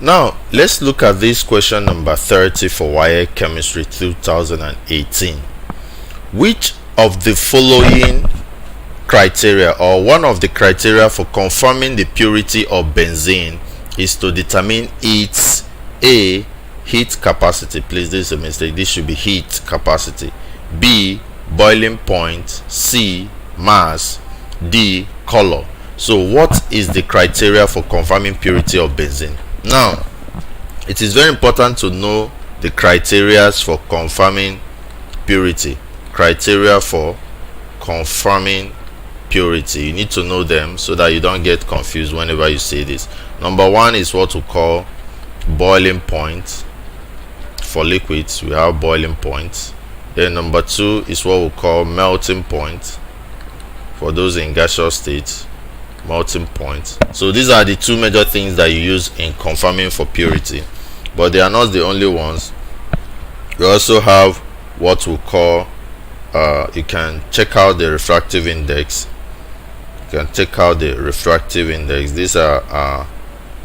Now let's look at this question number 30 for WAEC Chemistry 2018. Which of the following criteria, or one of the criteria for confirming the purity of benzene, is to determine its A, heat capacity? Please, this is a mistake, this should be heat capacity. B, boiling point. C, mass. D, color. So what is the criteria for confirming purity of benzene? Now it is very important to know the criteria for confirming purity. Criteria for confirming purity, you need to know them so that you don't get confused whenever you say this. Number one is what we call boiling point. For liquids we have boiling point. Then number two is what we call melting point. For those in gaseous state, melting point. So these are the two major things that you use in confirming for purity, but they are not the only ones. We also have what we call you can check out the refractive index. You can check out the refractive index. These are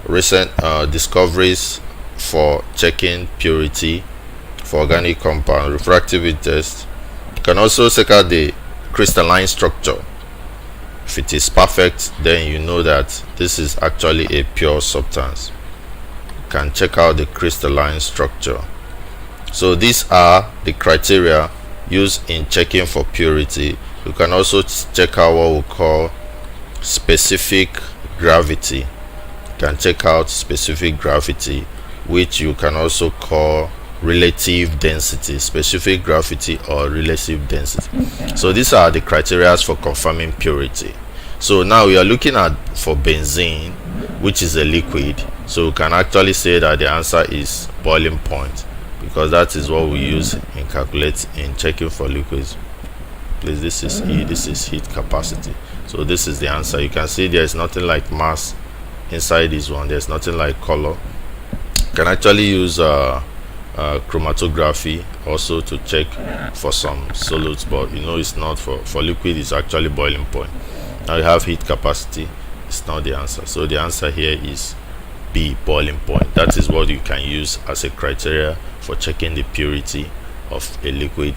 recent discoveries for checking purity for organic compound. Refractive index. You can also check out the crystalline structure. If it is perfect, then you know that this is actually a pure substance. You can check out the crystalline structure. So these are the criteria used in checking for purity. You can also check out what we call specific gravity. You can check out specific gravity, which you can also call relative density. Specific gravity or relative density. So these are the criteria for confirming purity. So now we are looking at for benzene, which is a liquid. So we can actually say that the answer is boiling point, because that is what we use in checking for liquids. Please, this is E, this is heat capacity. So this is the answer. You can see there is nothing like mass inside this one. There's nothing like color. You can actually use chromatography also to check for some solutes, but you know it's not for liquid. It's actually boiling point. Now you have heat capacity. It's not the answer. So the answer here is B, boiling point. That is what you can use as a criteria for checking the purity of a liquid,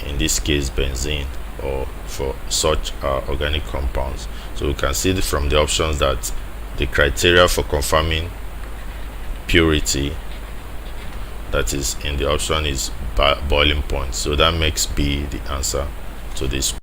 in this case benzene, or for such organic compounds. So we can see from the options that the criteria for confirming purity that is in the option is boiling point. So that makes B the answer to this.